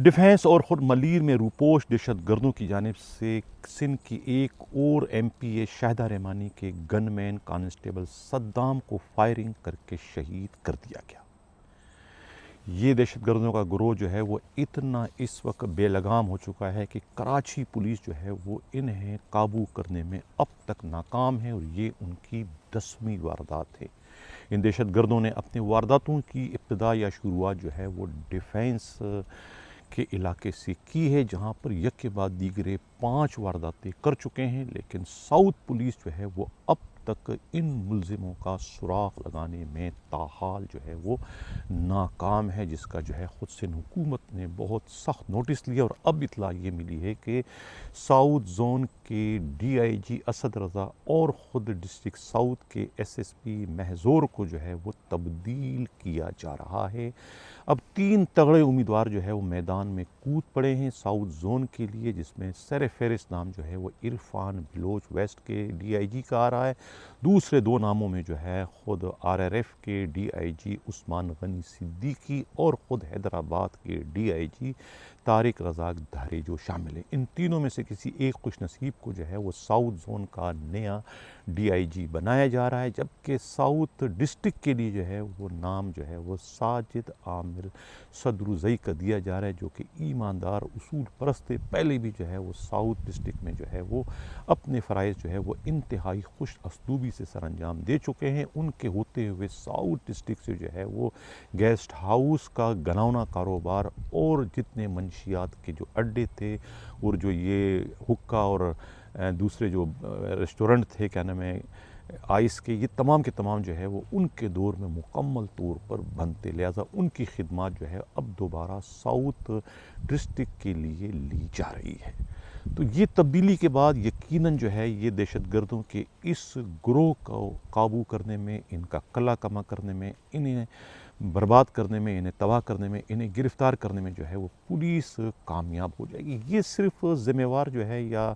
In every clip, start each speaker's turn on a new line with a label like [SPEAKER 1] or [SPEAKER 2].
[SPEAKER 1] Defence اور خود ملیر میں روپوش دہشت گردوں کی جانب سے سندھ کی ایک اور ایم پی اے شاہدہ رحمانی کے گن مین کانسٹیبل صدام کو فائرنگ کر کے شہید کر دیا گیا۔ یہ دہشت گردوں کا گروہ جو ہے وہ اتنا اس وقت بے لگام ہو چکا ہے کہ کراچی پولیس جو ہے وہ انہیں قابو کرنے میں اب تک ناکام ہے، اور یہ ان کی 10ویں واردات ہے۔ ان دہشت گردوں نے اپنے وارداتوں کی ابتدا یا شروعات جو ہے وہ ڈیفینس کے علاقے سے کی ہے، جہاں پر یک کے بعد دیگرے 5 وارداتیں کر چکے ہیں، لیکن ساؤتھ پولیس جو ہے وہ اب تک ان ملزموں کا سراغ لگانے میں تاحال جو ہے وہ ناکام ہے، جس کا جو ہے خود سندھ حکومت نے بہت سخت نوٹس لیا۔ اور اب اطلاع یہ ملی ہے کہ ساؤتھ زون کے ڈی آئی جی اسد رضا اور خود ڈسٹرکٹ ساؤتھ کے ایس ایس پی محظور کو جو ہے وہ تبدیل کیا جا رہا ہے۔ اب 3 تگڑے امیدوار جو ہے وہ میدان میں کود پڑے ہیں ساؤتھ زون کے لیے، جس میں سر فہرست نام جو ہے وہ عرفان بلوچ ویسٹ کے ڈی آئی جی کا آ رہا ہے۔ دوسرے 2 ناموں میں جو ہے خود آر آر ایف کے ڈی آئی جی عثمان غنی صدیقی اور خود حیدرآباد کے ڈی آئی جی طارق رزاق دھاریجو شامل ہیں۔ ان تینوں میں سے کسی ایک خوش نصیب کو جو ہے وہ ساؤتھ زون کا نیا ڈی آئی جی بنایا جا رہا ہے، جبکہ ساؤتھ ڈسٹرکٹ کے لیے جو ہے وہ نام جو ہے وہ ساجد عامر صدروزئی کا دیا جا رہا ہے، جو کہ ایماندار اصول پرست تھے۔ پہلے بھی جو ہے وہ ساؤتھ ڈسٹرکٹ میں جو ہے وہ اپنے فرائض جو ہے وہ انتہائی خوش اسلوبی سے سر انجام دے چکے ہیں۔ ان کے ہوتے ہوئے ساؤتھ ڈسٹرکٹ سے جو ہے وہ گیسٹ ہاؤس کا گھناؤنا کاروبار اور جتنے منشیات کے جو اڈے تھے اور جو یہ حکا اور دوسرے جو ریسٹورنٹ تھے کیا نام ہے آئس کے، یہ تمام کے تمام جو ہے وہ ان کے دور میں مکمل طور پر بند تھے، لہٰذا ان کی خدمات جو ہے اب دوبارہ ساؤتھ ڈسٹرکٹ کے لیے لی جا رہی ہے۔ تو یہ تبدیلی کے بعد یقیناً جو ہے یہ دہشت گردوں کے اس گروہ کو قابو کرنے میں، ان کا قلع کما کرنے میں، انہیں برباد کرنے میں، انہیں تباہ کرنے میں، انہیں گرفتار کرنے میں جو ہے وہ پولیس کامیاب ہو جائے گی۔ یہ صرف ذمہ وار جو ہے یا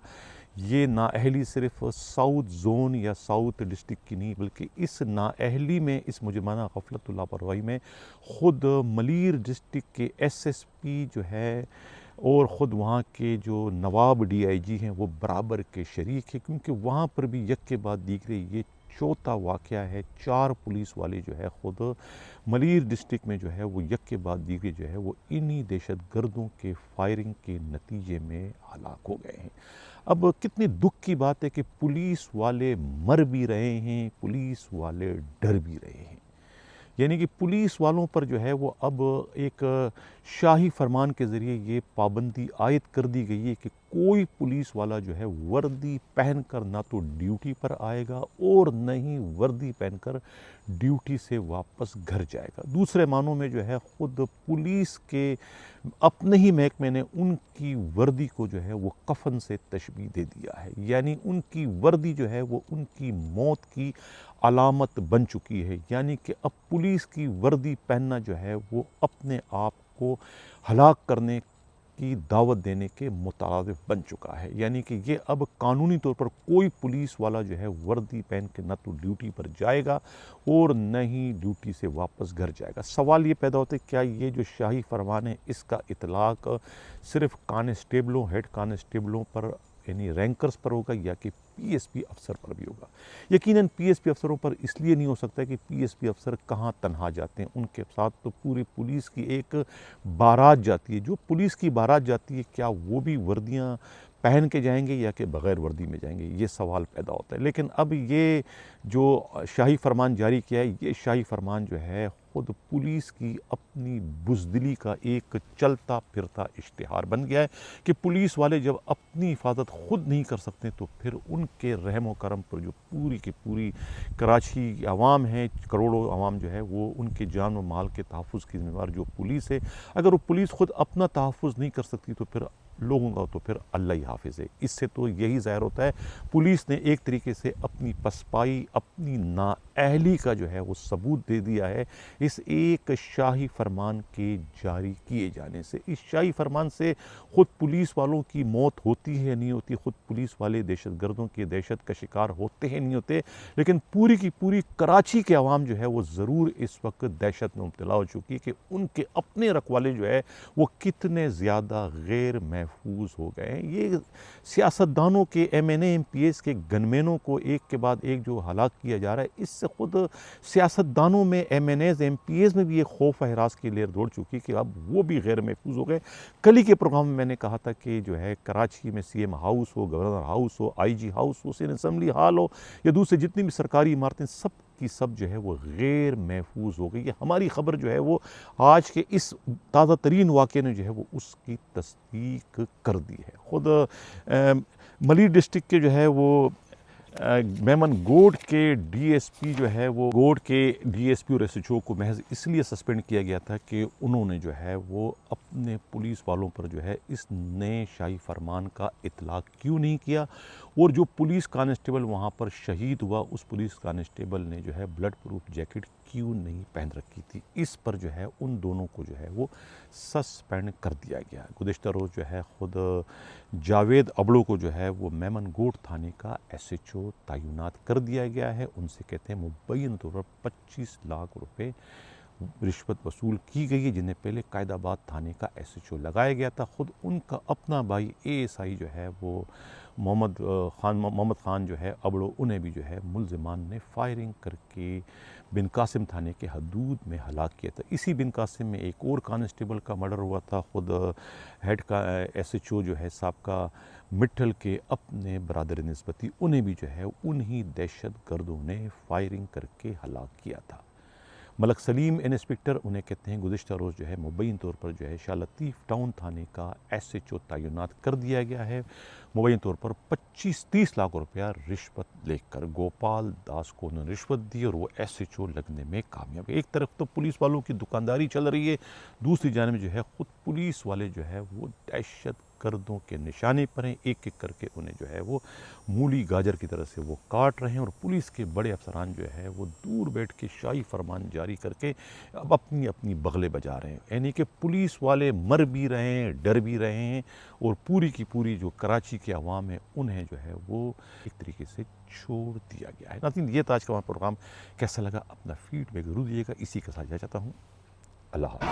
[SPEAKER 1] یہ نااہلی صرف ساؤتھ زون یا ساؤتھ ڈسٹرکٹ کی نہیں، بلکہ اس نااہلی میں، اس مجرمانہ غفلت و لاپرواہی میں خود ملیر ڈسٹرکٹ کے ایس ایس پی جو ہے اور خود وہاں کے جو نواب ڈی آئی جی ہیں وہ برابر کے شریک ہیں، کیونکہ وہاں پر بھی یک کے بعد دیگرے یہ 4تھا واقعہ ہے۔ 4 پولیس والے جو ہے خود ملیر ڈسٹرکٹ میں جو ہے وہ یک کے بعد دیگرے جو ہے وہ انہی دہشت گردوں کے فائرنگ کے نتیجے میں ہلاک ہو گئے ہیں۔ اب کتنی دکھ کی بات ہے کہ پولیس والے مر بھی رہے ہیں، پولیس والے ڈر بھی رہے ہیں، یعنی کہ پولیس والوں پر جو ہے وہ اب ایک شاہی فرمان کے ذریعے یہ پابندی عائد کر دی گئی ہے کہ کوئی پولیس والا جو ہے وردی پہن کر نہ تو ڈیوٹی پر آئے گا اور نہ ہی وردی پہن کر ڈیوٹی سے واپس گھر جائے گا۔ دوسرے معنوں میں جو ہے خود پولیس کے اپنے ہی محکمے نے ان کی وردی کو جو ہے وہ کفن سے تشبیہ دے دیا ہے، یعنی ان کی وردی جو ہے وہ ان کی موت کی علامت بن چکی ہے، یعنی کہ اب پولیس کی وردی پہننا جو ہے وہ اپنے آپ کو ہلاک کرنے کی دعوت دینے کے مترادف بن چکا ہے، یعنی کہ یہ اب قانونی طور پر کوئی پولیس والا جو ہے وردی پہن کے نہ تو ڈیوٹی پر جائے گا اور نہ ہی ڈیوٹی سے واپس گھر جائے گا۔ سوال یہ پیدا ہوتا ہے کیا یہ جو شاہی فرمان ہے اس کا اطلاق صرف کانسٹیبلوں، ہیڈ کانسٹیبلوں پر یعنی رینکرز پر ہوگا یا کہ پی ایس پی افسر پر بھی ہوگا؟ یقیناً پی ایس پی افسروں پر اس لیے نہیں ہو سکتا کہ پی ایس پی افسر کہاں تنہا جاتے ہیں، ان کے ساتھ تو پوری پولیس کی ایک بارات جاتی ہے۔ جو پولیس کی بارات جاتی ہے کیا وہ بھی وردیاں پہن کے جائیں گے یا کہ بغیر وردی میں جائیں گے؟ یہ سوال پیدا ہوتا ہے۔ لیکن اب یہ جو شاہی فرمان جاری کیا ہے، یہ شاہی فرمان جو ہے خود پولیس کی اپنی بزدلی کا ایک چلتا پھرتا اشتہار بن گیا ہے کہ پولیس والے جب اپنی حفاظت خود نہیں کر سکتے تو پھر ان کے رحم و کرم پر جو پوری کی پوری کراچی کی عوام ہے، کروڑوں عوام جو ہے وہ ان کے جان و مال کے تحفظ کی ذمہ دار جو پولیس ہے، اگر وہ پولیس خود اپنا تحفظ نہیں کر سکتی تو پھر لوگوں کا تو پھر اللہ ہی حافظ ہے۔ اس سے تو یہی ظاہر ہوتا ہے پولیس نے ایک طریقے سے اپنی پسپائی، اپنی نااہلی کا جو ہے وہ ثبوت دے دیا ہے اس ایک شاہی فرمان کے جاری کیے جانے سے۔ اس شاہی فرمان سے خود پولیس والوں کی موت ہوتی ہے نہیں ہوتی، خود پولیس والے دہشت گردوں کی دہشت کا شکار ہوتے ہیں نہیں ہوتے، لیکن پوری کی پوری کراچی کے عوام جو ہے وہ ضرور اس وقت دہشت میں مبتلا ہو چکی ہے کہ ان کے اپنے رکھوالے جو ہے وہ کتنے زیادہ غیر محفوظ ہو گئے ہیں۔ یہ سیاستدانوں کے M N A M P S کے گن مینوں کو ایک کے بعد ایک جو ہلاک کیا جا رہا ہے، اس سے خود سیاستدانوں میں M N As M P S میں بھی ایک خوف و ہراس کی لہر دوڑ چکی کہ اب وہ بھی غیر محفوظ ہو گئے۔ کل ہی کے پروگرام میں نے کہا تھا کہ جو ہے کراچی میں سی ایم ہاؤس ہو، گورنر ہاؤس ہو، آئی جی ہاؤس ہو، سینٹ اسمبلی ہال ہو یا دوسرے جتنی بھی سرکاری عمارتیں، سب کی سب جو ہے وہ غیر محفوظ ہو گئی۔ یہ ہماری خبر جو ہے وہ آج کے اس تازہ ترین واقعے نے جو ہے وہ اس کی تصدیق کر دی ہے۔ خود ملی ڈسٹرکٹ کے جو ہے وہ میمن گوڈ کے ڈی ایس پی جو ہے وہ گوڈ کے ڈی ایس پی اور ایس ایچ او کو محض اس لیے سسپینڈ کیا گیا تھا کہ انہوں نے جو ہے وہ اپنے پولیس والوں پر جو ہے اس نئے شاہی فرمان کا اطلاق کیوں نہیں کیا، اور جو پولیس کانسٹیبل وہاں پر شہید ہوا اس پولیس کانسٹیبل نے جو ہے بلڈ پروف جیکٹ کیوں نہیں پہن رکھی تھی۔ اس پر جو ہے ان دونوں کو جو ہے وہ سسپینڈ کر دیا گیا۔ گزشتہ روز جو ہے خود جاوید ابڑو کو جو ہے وہ میمن گوڈ تھانے کا ایس ایچ او تعینات کر دیا گیا ہے۔ ان سے کہتے ہیں مبینہ طور پر 25 لاکھ روپے رشوت وصول کی گئی ہے، جنہیں پہلے قائد آباد تھانے کا ایس ایچ او لگایا گیا تھا۔ خود ان کا اپنا بھائی اے ایس آئی جو ہے وہ محمد خان جو ہے ابڑو، انہیں بھی جو ہے ملزمان نے فائرنگ کر کے بن قاسم تھانے کے حدود میں ہلاک کیا تھا۔ اسی بن قاسم میں ایک اور کانسٹیبل کا مرڈر ہوا تھا۔ خود ہیڈ کا ایس ایچ او جو ہے سابقہ مٹھل کے اپنے برادر نسبتی، انہیں بھی جو ہے انہی دہشت گردوں نے فائرنگ کر کے ہلاک کیا تھا۔ ملک سلیم انسپکٹر، انہیں کہتے ہیں گزشتہ روز جو ہے مبین طور پر جو ہے شاہ لطیف ٹاؤن تھانے کا ایس ایچ او تعینات کر دیا گیا ہے، مبین طور پر 25-30 لاکھ روپیہ رشوت لے کر گوپال داس کو انہوں نے رشوت دی اور وہ ایس ایچ او لگنے میں کامیاب ہے۔ ایک طرف تو پولیس والوں کی دکانداری چل رہی ہے، دوسری جانب جو ہے خود پولیس والے جو ہے وہ دہشت گردوں کے نشانے پر ہیں، ایک ایک کر کے انہیں جو ہے وہ مولی گاجر کی طرح سے وہ کاٹ رہے ہیں، اور پولیس کے بڑے افسران جو ہے وہ دور بیٹھ کے شاہی فرمان جاری کر کے اب اپنی اپنی بغلیں بجا رہے ہیں۔ یعنی کہ پولیس والے مر بھی رہے ہیں، ڈر بھی رہے ہیں، اور پوری کی پوری جو کراچی کے عوام ہے انہیں جو ہے وہ ایک طریقے سے چھوڑ دیا گیا ہے۔ ناظرین، یہ تھا آج کا ہمارا پروگرام، کیسا لگا اپنا فیڈ بیک ضرور دیجیے گا۔ اسی کے ساتھ چاہتا ہوں اللہ حافظ۔